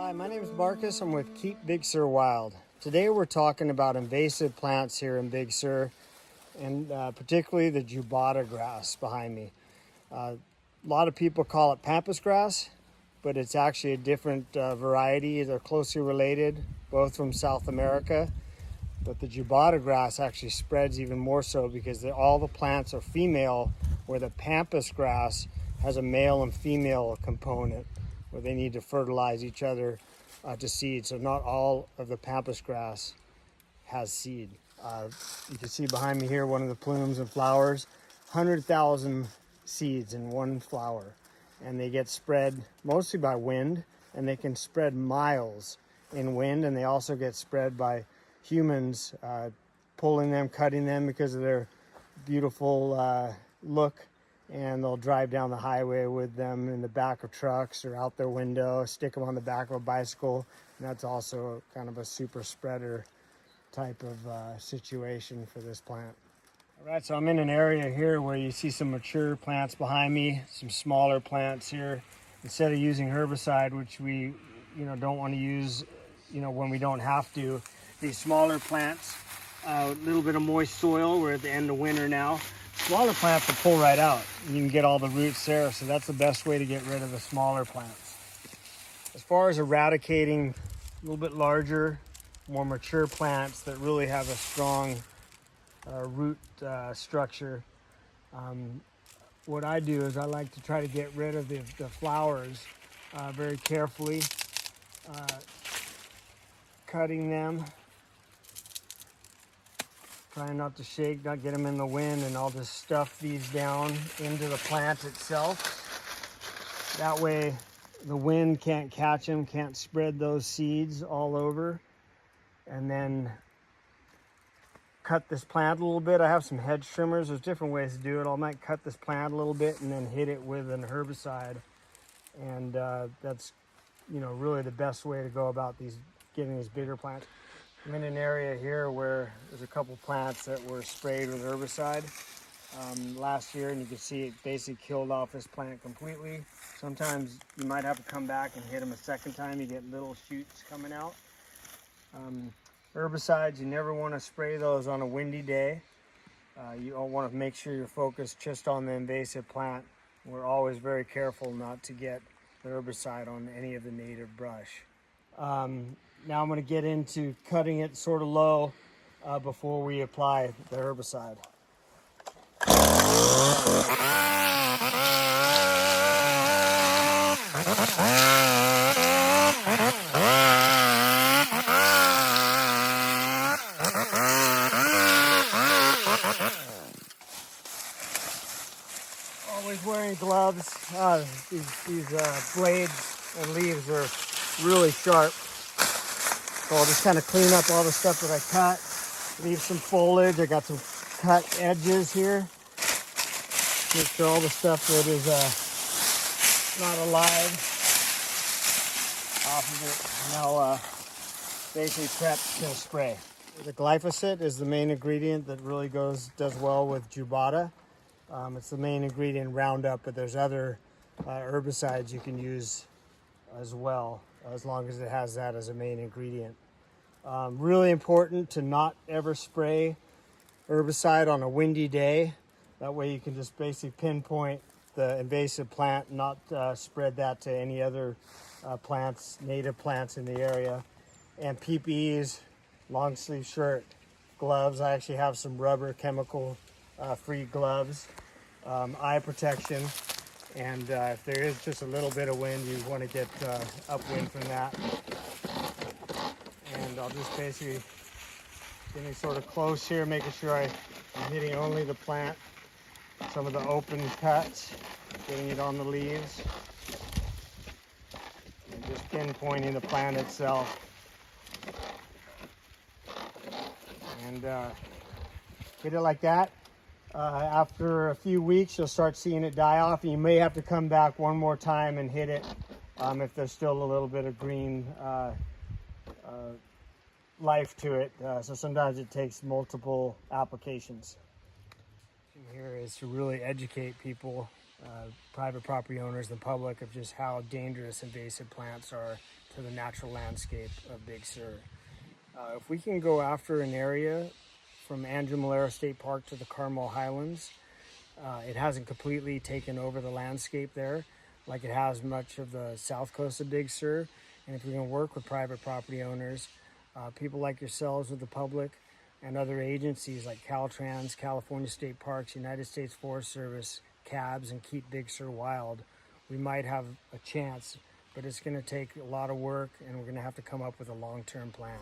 Hi, my name is Marcus. I'm with Keep Big Sur Wild. Today we're talking about invasive plants here in Big Sur, and particularly the Jubata grass behind me. A lot of people call it pampas grass, but it's actually a different variety. They're closely related, both from South America. But the Jubata grass actually spreads even more so because all the plants are female, where the pampas grass has a male and female component where they need to fertilize each other to seed. So not all of the pampas grass has seed. You can see behind me here one of the plumes and flowers, 100,000 seeds in one flower. And they get spread mostly by wind, and they can spread miles in wind, and they also get spread by humans pulling them, cutting them because of their beautiful look. And they'll drive down the highway with them in the back of trucks or out their window, stick them on the back of a bicycle. And that's also kind of a super spreader type of situation for this plant. All right, so I'm in an area here where you see some mature plants behind me, some smaller plants here. Instead of using herbicide, which we don't want to use when we don't have to, these smaller plants, a little bit of moist soil. We're at the end of winter now. Smaller plants will pull right out. You can get all the roots there, so that's the best way to get rid of the smaller plants. As far as eradicating a little bit larger, more mature plants that really have a strong root structure, what I do is I like to try to get rid of the flowers very carefully, cutting them. Trying not to shake, not get them in the wind, and I'll just stuff these down into the plant itself. That way the wind can't catch them, can't spread those seeds all over. And then cut this plant a little bit. I have some hedge trimmers. There's different ways to do it. I might cut this plant a little bit and then hit it with an herbicide. And that's really the best way to go about getting these bigger plants. I'm in an area here where there's a couple plants that were sprayed with herbicide last year, and you can see it basically killed off this plant completely. Sometimes you might have to come back and hit them a second time. You get little shoots coming out. Herbicides, you never want to spray those on a windy day. You want to make sure you're focused just on the invasive plant. We're always very careful not to get the herbicide on any of the native brush. Now I'm going to get into cutting it sort of low before we apply the herbicide. Always wearing gloves. These blades and leaves are really sharp. So I'll just kind of clean up all the stuff that I cut, leave some foliage. I got some cut edges here. Make sure all the stuff that is not alive off of it. Now basically prepped to spray. The glyphosate is the main ingredient that really does well with Jubata. It's the main ingredient in Roundup, but there's other herbicides you can use as well, as long as it has that as a main ingredient. Really important to not ever spray herbicide on a windy day. That way you can just basically pinpoint the invasive plant, not spread that to any other plants, native plants in the area. And PPEs, long sleeve shirt, gloves. I actually have some rubber chemical free gloves, eye protection. And if there is just a little bit of wind, you want to get upwind from that. And I'll just basically getting sort of close here, making sure I'm hitting only the plant, some of the open cuts, getting it on the leaves, and just pinpointing the plant itself. And hit it like that. After a few weeks, you'll start seeing it die off, and you may have to come back one more time and hit it if there's still a little bit of green life to it. So sometimes it takes multiple applications. Here is to really educate people, private property owners, the public, of just how dangerous invasive plants are to the natural landscape of Big Sur. If we can go after an area from Andrew Malera State Park to the Carmel Highlands, it hasn't completely taken over the landscape there like it has much of the south coast of Big Sur. And if we can work with private property owners, people like yourselves with the public, and other agencies like Caltrans, California State Parks, United States Forest Service, CABS, and Keep Big Sur Wild, we might have a chance, but it's going to take a lot of work, and we're going to have to come up with a long-term plan.